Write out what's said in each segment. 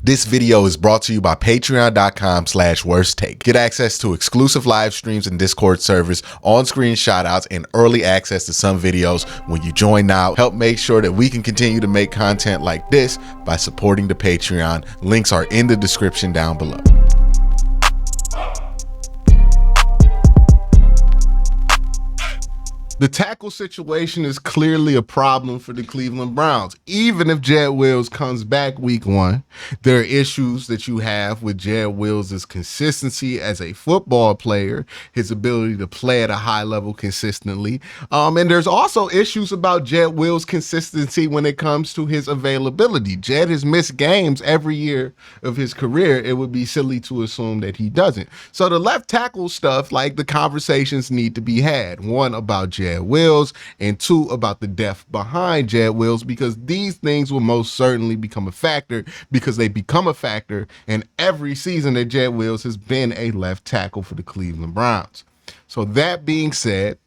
This video is brought to you by patreon.com/worsttake. Get access to exclusive live streams and Discord servers, on-screen shoutouts, and early access to some videos when you join now. Help make sure that we can continue to make content like this by supporting the Patreon. Links are in the description down below. The tackle situation is clearly a problem for the Cleveland Browns. Even if Jed Wills comes back week 1, there are issues that you have with Jed Wills' consistency as a football player, his ability to play at a high level consistently. And there's also issues about Jed Wills' consistency when it comes to his availability. Jed has missed games every year of his career. It would be silly to assume that he doesn't. So the left tackle stuff, like the conversations need to be had. One, about Jed Wills, and 2, about the depth behind Jed Wills, because these things will most certainly become a factor, because they become a factor in every season that Jed Wills has been a left tackle for the Cleveland Browns. So that being said,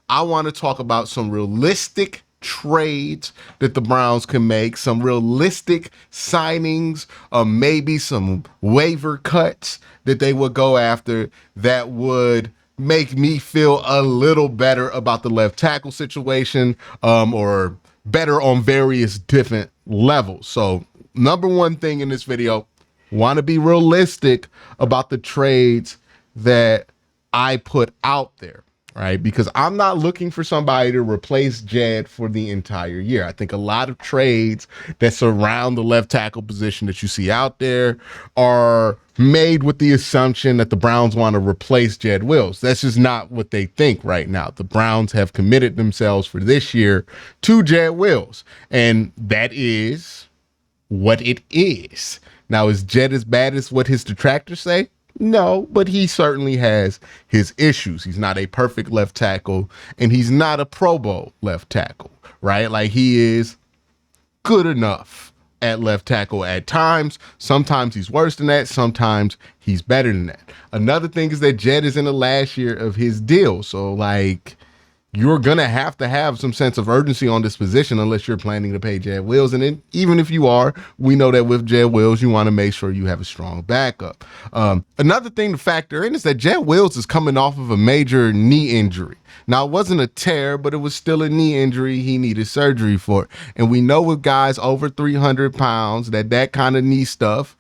I want to talk about some realistic trades that the Browns can make, some realistic signings, maybe some waiver cuts that they would go after that would make me feel a little better about the left tackle situation, or better on various different levels. So number one thing in this video, want to be realistic about the trades that I put out there, right? Because I'm not looking for somebody to replace Jed for the entire year. I think a lot of trades that surround the left tackle position that you see out there are made with the assumption that the Browns want to replace Jed Wills. That's just not what they think right now. The Browns have committed themselves for this year to Jed Wills, and that is what it is. Now, is Jed as bad as what his detractors say? No, but he certainly has his issues. He's not a perfect left tackle, and he's not a Pro Bowl left tackle, right? Like, he is good enough at left tackle at times. Sometimes he's worse than that. Sometimes he's better than that. Another thing is that Jed is in the last year of his deal. So, like, you're going to have some sense of urgency on this position unless you're planning to pay Jed Wills. And then even if you are, we know that with Jed Wills, you want to make sure you have a strong backup. Another thing to factor in is that Jed Wills is coming off of a major knee injury. Now, it wasn't a tear, but it was still a knee injury he needed surgery for. And we know with guys over 300 pounds that kind of knee stuff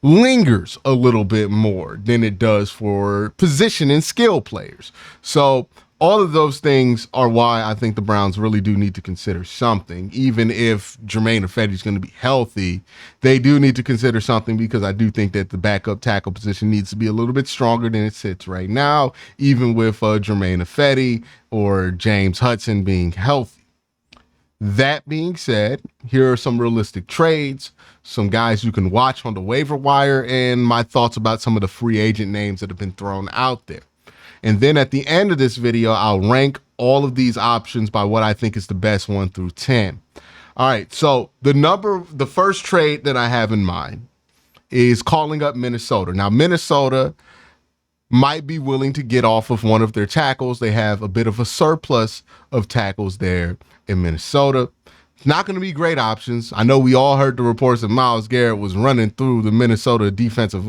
lingers a little bit more than it does for position and skill players. So all of those things are why I think the Browns really do need to consider something. Even if Germain Ifedi is going to be healthy, they do need to consider something, because I do think that the backup tackle position needs to be a little bit stronger than it sits right now, even with Germain Ifedi or James Hudson being healthy. That being said, here are some realistic trades, some guys you can watch on the waiver wire, and my thoughts about some of the free agent names that have been thrown out there. And then at the end of this video, I'll rank all of these options by what I think is the best 1 through 10. All right, so the first trade that I have in mind is calling up Minnesota. Now, Minnesota might be willing to get off of one of their tackles. They have a bit of a surplus of tackles there in Minnesota. It's not going to be great options. I know we all heard the reports that Myles Garrett was running through the Minnesota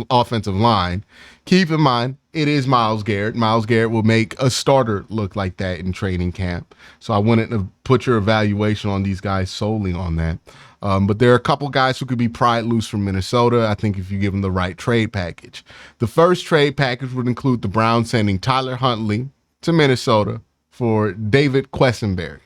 offensive line. Keep in mind, it is Myles Garrett. Myles Garrett will make a starter look like that in training camp. So I wouldn't have put your evaluation on these guys solely on that. But there are a couple guys who could be pried loose from Minnesota, I think, if you give them the right trade package. The first trade package would include the Browns sending Tyler Huntley to Minnesota for David Quessenberry.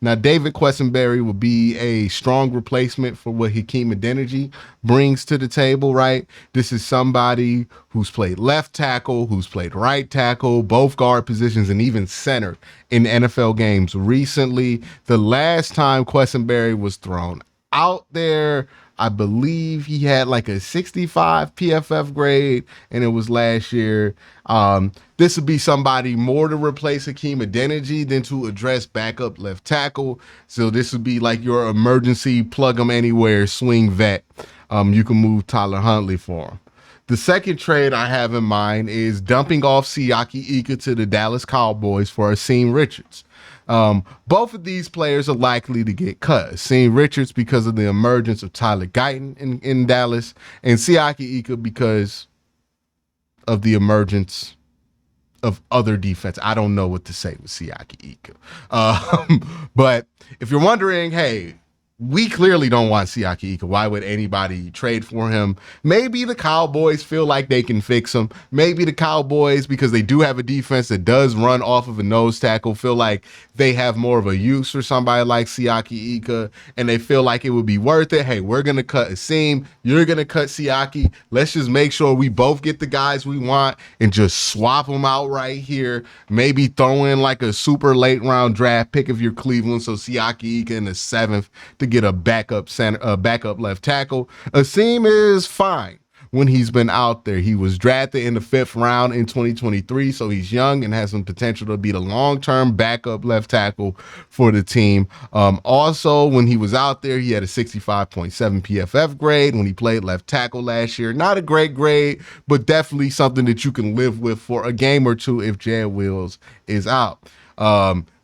Now, David Quessenberry will be a strong replacement for what Hakeem Adeniji brings to the table, right? This is somebody who's played left tackle, who's played right tackle, both guard positions, and even center in NFL games recently. The last time Quessenberry was thrown out there, I believe he had like a 65 PFF grade, and it was last year. This would be somebody more to replace Hakeem Adeniji than to address backup left tackle. So this would be like your emergency plug them anywhere swing vet. You can move Tyler Huntley for him. The second trade I have in mind is dumping off Siaki Ika to the Dallas Cowboys for Asim Richards. Both of these players are likely to get cut. Seeing Richards because of the emergence of Tyler Guyton in Dallas, and Siaki Ika because of the emergence of other defense. I don't know what to say with Siaki Ika. But if you're wondering, hey, we clearly don't want Siaki Ika. Why would anybody trade for him? Maybe the Cowboys feel like they can fix him. Maybe the Cowboys, because they do have a defense that does run off of a nose tackle, feel like they have more of a use for somebody like Siaki Ika, and they feel like it would be worth it. Hey, we're going to cut Asim. You're going to cut Siaki. Let's just make sure we both get the guys we want and just swap them out right here. Maybe throw in like a super late round draft pick if you're Cleveland, so Siaki Ika in the 7th to get a backup left tackle. Asim is fine when he's been out there. He was drafted in the 5th round in 2023, so he's young and has some potential to be the long-term backup left tackle for the team. Also, when he was out there, he had a 65.7 PFF grade when he played left tackle last year. Not a great grade, but definitely something that you can live with for a game or two if Jed Wills is out.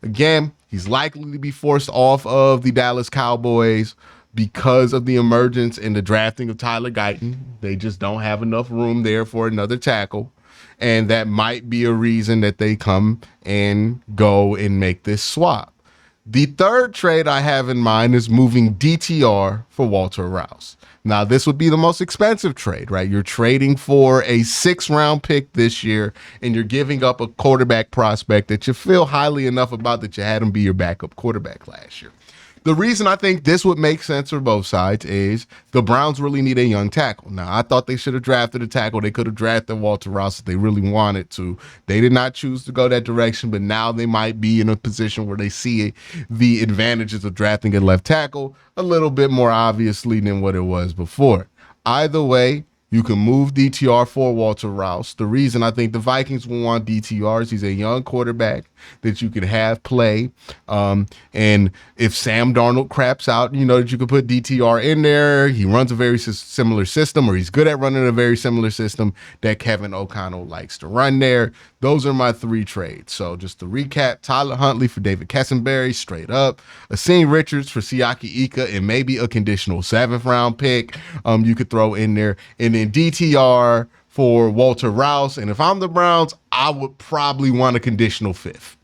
Again, he's likely to be forced off of the Dallas Cowboys because of the emergence and the drafting of Tyler Guyton. They just don't have enough room there for another tackle. And that might be a reason that they come and go and make this swap. The third trade I have in mind is moving DTR for Walter Rouse. Now, this would be the most expensive trade, right? You're trading for a 6th-round pick this year, and you're giving up a quarterback prospect that you feel highly enough about that you had him be your backup quarterback last year. The reason I think this would make sense for both sides is the Browns really need a young tackle. Now, I thought they should have drafted a tackle. They could have drafted Walter Rouse if they really wanted to. They did not choose to go that direction, but now they might be in a position where they see the advantages of drafting a left tackle a little bit more obviously than what it was before. Either way, you can move DTR for Walter Rouse. The reason I think the Vikings will want DTR is he's a young quarterback that you could have play. And if Sam Darnold craps out, you know that you could put DTR in there. He runs a very similar system, or he's good at running a very similar system that Kevin O'Connell likes to run there. Those are my 3 trades. So just to recap, Tyler Huntley for David Kessenberry, straight up. Asim Richards for Siaki Ika, and maybe a conditional 7th-round pick you could throw in there. And then DTR for Walter Rouse. And if I'm the Browns, I would probably want a conditional 5th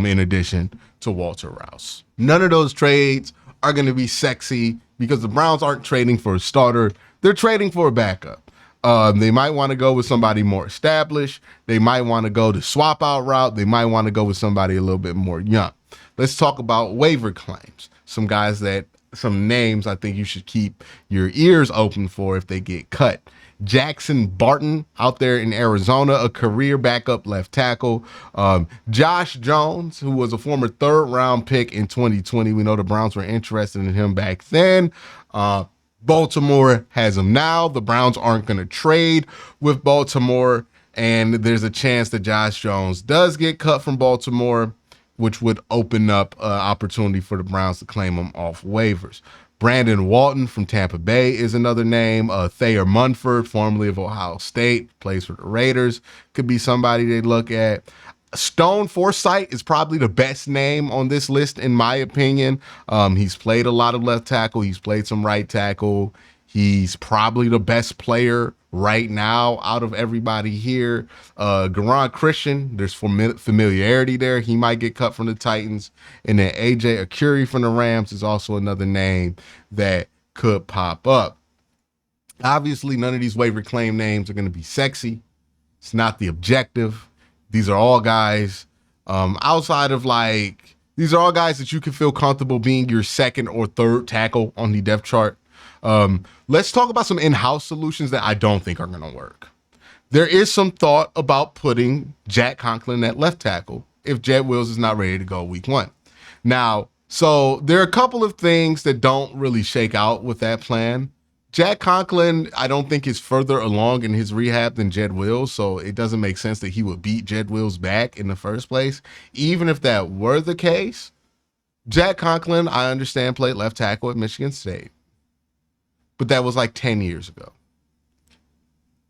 in addition to Walter Rouse. None of those trades are going to be sexy because the Browns aren't trading for a starter. They're trading for a backup. They might want to go with somebody more established. They might want to go the swap out route. They might want to go with somebody a little bit more young. Let's talk about waiver claims. Some names I think you should keep your ears open for if they get cut. Jackson Barton out there in Arizona, a career backup left tackle. Josh Jones, who was a former 3rd-round pick in 2020. We know the Browns were interested in him back then. Baltimore has him now. The Browns aren't going to trade with Baltimore, and there's a chance that Josh Jones does get cut from Baltimore, which would open up an opportunity for the Browns to claim him off waivers. Brandon Walton from Tampa Bay is another name. Thayer Munford, formerly of Ohio State, plays for the Raiders, could be somebody they look at. Stone Forsythe is probably the best name on this list, in my opinion. He's played a lot of left tackle. He's played some right tackle. He's probably the best player right now out of everybody here. Garon Christian, there's familiarity there. He might get cut from the Titans. And then AJ Akuri from the Rams is also another name that could pop up. Obviously, none of these waiver claim names are going to be sexy. It's not the objective. These are all guys outside of these are all guys that you can feel comfortable being your 2nd or 3rd tackle on the depth chart. Let's talk about some in-house solutions that I don't think are going to work. There is some thought about putting Jack Conklin at left tackle if Jed Wills is not ready to go week 1. Now, so there are a couple of things that don't really shake out with that plan. Jack Conklin, I don't think is further along in his rehab than Jed Wills, so it doesn't make sense that he would beat Jed Wills back in the first place. Even if that were the case, Jack Conklin, I understand, played left tackle at Michigan State, but that was 10 years ago.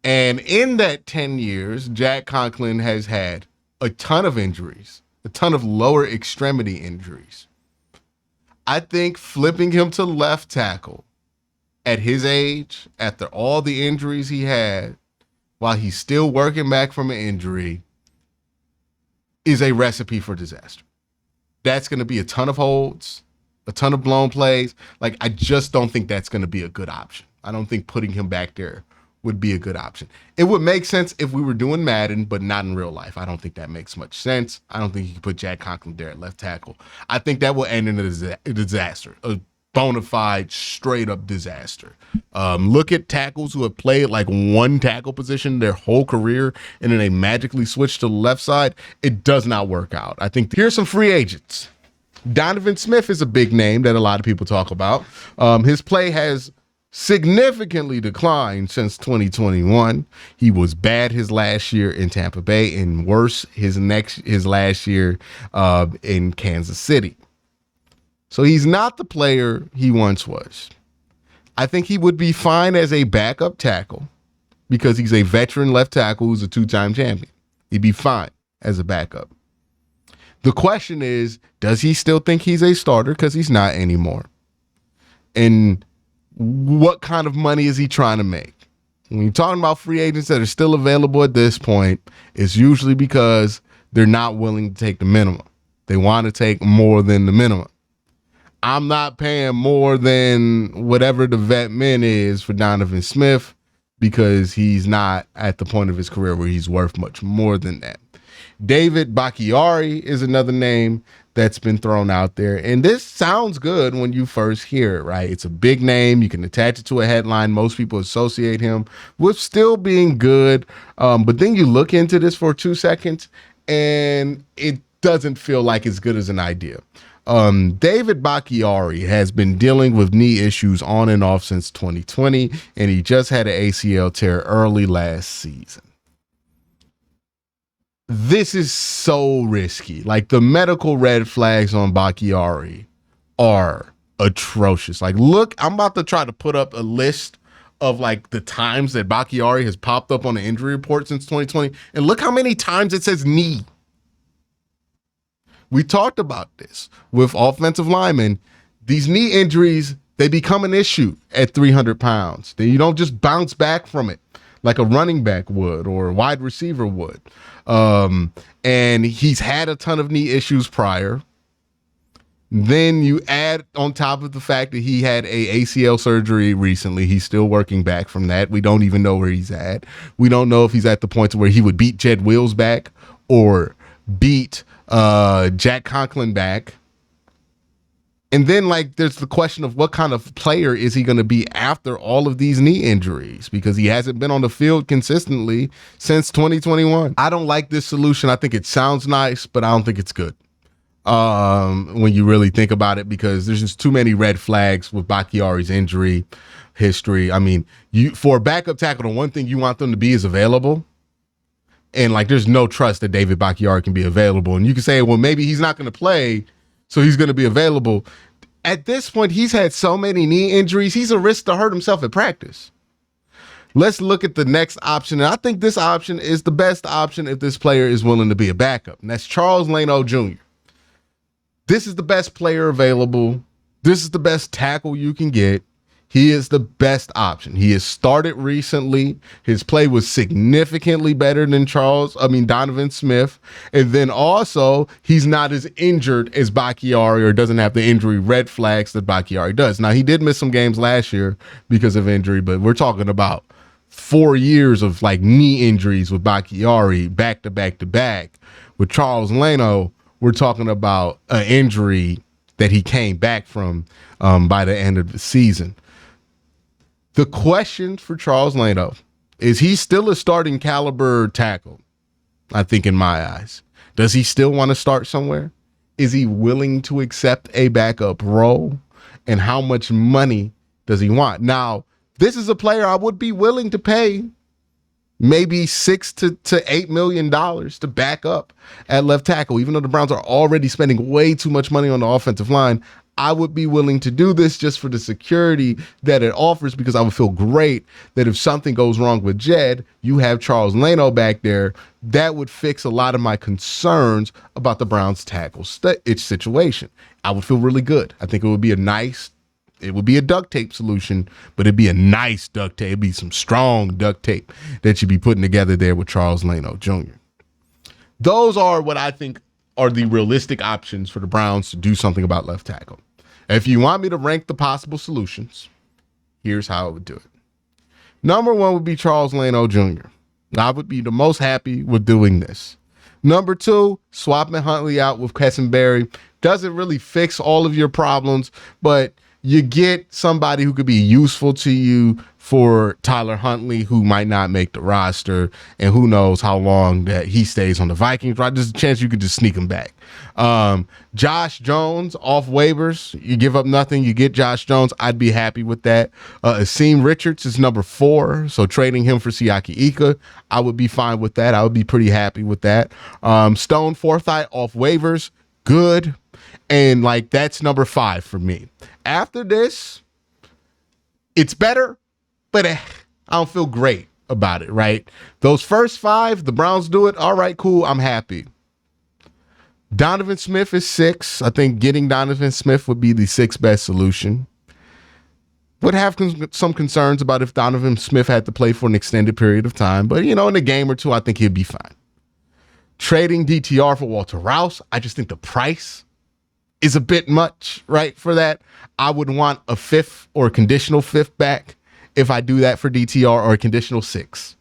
And in that 10 years, Jack Conklin has had a ton of injuries, a ton of lower extremity injuries. I think flipping him to left tackle at his age, after all the injuries he had, while he's still working back from an injury, is a recipe for disaster. That's going to be a ton of holds, a ton of blown plays. Like, I just don't think that's going to be a good option. I don't think putting him back there would be a good option. It would make sense if we were doing Madden, but not in real life. I don't think that makes much sense. I don't think you can put Jack Conklin there at left tackle. I think that will end in a disaster, a bona fide, straight up disaster. Look at tackles who have played like one tackle position their whole career, and then they magically switch to the left side. It does not work out. I think here's some free agents. Donovan Smith is a big name that a lot of people talk about. His play has significantly declined since 2021. He was bad his last year in Tampa Bay and worse his last year in Kansas City. So he's not the player he once was. I think he would be fine as a backup tackle because he's a veteran left tackle who's a two-time champion. He'd be fine as a backup. The question is, does he still think he's a starter? Because he's not anymore. And what kind of money is he trying to make? When you're talking about free agents that are still available at this point, it's usually because they're not willing to take the minimum. They want to take more than the minimum. I'm not paying more than whatever the vet min is for Donovan Smith because he's not at the point of his career where he's worth much more than that. David Bakhtiari is another name that's been thrown out there. And this sounds good when you first hear it, right? It's a big name. You can attach it to a headline. Most people associate him with still being good. But then you look into this for 2 seconds and it doesn't feel like as good as an idea. David Bakhtiari has been dealing with knee issues on and off since 2020, and he just had an ACL tear early last season. This is so risky. Like, the medical red flags on Bakhtiari are atrocious. Like, look, I'm about to try to put up a list of like the times that Bakhtiari has popped up on the injury report since 2020, and look how many times it says knee. We talked about this with offensive linemen. These knee injuries, they become an issue at 300 pounds. You don't just bounce back from it like a running back would or a wide receiver would. And he's had a ton of knee issues prior. Then you add on top of the fact that he had a ACL surgery recently. He's still working back from that. We don't even know where he's at. We don't know if he's at the point where he would beat Jed Wills back or beat Jack Conklin back. And then, like, there's the question of what kind of player is he going to be after all of these knee injuries, because he hasn't been on the field consistently since 2021. I don't like this solution. I think it sounds nice, but I don't think it's good when you really think about it, because there's just too many red flags with Bakhtiari's injury history. I mean, for a backup tackle, the one thing you want them to be is available. And, like, there's no trust that David Bakhtiari can be available. And you can say, well, maybe he's not going to play, so he's going to be available. At this point, he's had so many knee injuries, he's a risk to hurt himself at practice. Let's look at the next option. And I think this option is the best option if this player is willing to be a backup. And that's Charles Leno Jr. This is the best player available. This is the best tackle you can get. He is the best option. He has started recently. His play was significantly better than Donovan Smith. And then also, he's not as injured as Bakhtiari, or doesn't have the injury red flags that Bakhtiari does. Now, he did miss some games last year because of injury, but we're talking about 4 years of like knee injuries with Bakhtiari back to back to back. With Charles Leno, we're talking about an injury that he came back from by the end of the season. The question for Charles Leno is, he still a starting caliber tackle, I think, in my eyes. Does he still want to start somewhere? Is he willing to accept a backup role? And how much money does he want? Now, this is a player I would be willing to pay maybe $6 to $8 million to back up at left tackle. Even though the Browns are already spending way too much money on the offensive line, I would be willing to do this just for the security that it offers, because I would feel great that if something goes wrong with Jed, you have Charles Leno back there. That would fix a lot of my concerns about the Browns tackle situation. I would feel really good. I think it would be a duct tape solution, but it'd be a nice duct tape. It'd be some strong duct tape that you'd be putting together there with Charles Leno Jr. Those are what I think are the realistic options for the Browns to do something about left tackle. If you want me to rank the possible solutions, here's how I would do it. Number one would be Charles Leno Jr. I would be the most happy with doing this. Number two, swapping Huntley out with Kessenberry doesn't really fix all of your problems, but you get somebody who could be useful to you for Tyler Huntley, who might not make the roster, and who knows how long that he stays on the Vikings. Right? There's a chance you could just sneak him back. Josh Jones off waivers. You give up nothing. You get Josh Jones. I'd be happy with that. Akeem Richards is number 4, so trading him for Siaki Ika, I would be fine with that. I would be pretty happy with that. Stone Forsythe off waivers. Good. And like, that's number 5 for me. After this, it's better, but I don't feel great about it, right? Those first 5, the Browns do it. All right, cool. I'm happy. Donovan Smith is 6. I think getting Donovan Smith would be the 6th best solution. Would have some concerns about if Donovan Smith had to play for an extended period of time, but in a game or two, I think he'd be fine. Trading DTR for Walter Rouse, I just think the price is a bit much, right, for that. I would want a 5th or a conditional 5th back if I do that for DTR, or a conditional 6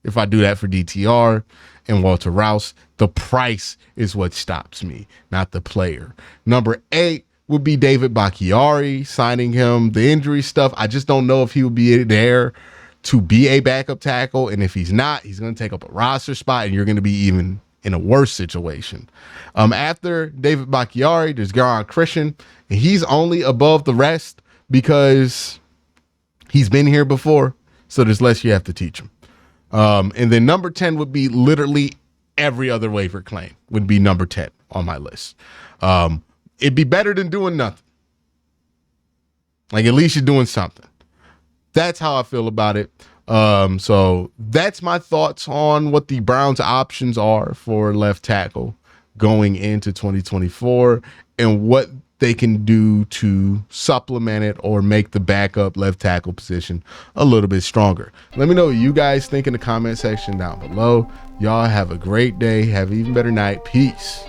if I do that for DTR and Walter Rouse. The price is what stops me, not the player. Number 8 would be David Bakhtiari, signing him. The injury stuff, I just don't know if he will be there to be a backup tackle, and if he's not, he's going to take up a roster spot, and you're going to be even in a worse situation. After David Bakhtiari, there's Garon Christian, and he's only above the rest because he's been here before, so there's less you have to teach him. And then number 10 would be literally every other waiver claim would be number 10 on my list. It'd be better than doing nothing. Like, at least you're doing something. That's how I feel about it. So that's my thoughts on what the Browns' options are for left tackle going into 2024 and what they can do to supplement it or make the backup left tackle position a little bit stronger. Let me know what you guys think in the comment section down below. Y'all have a great day. Have an even better night. Peace.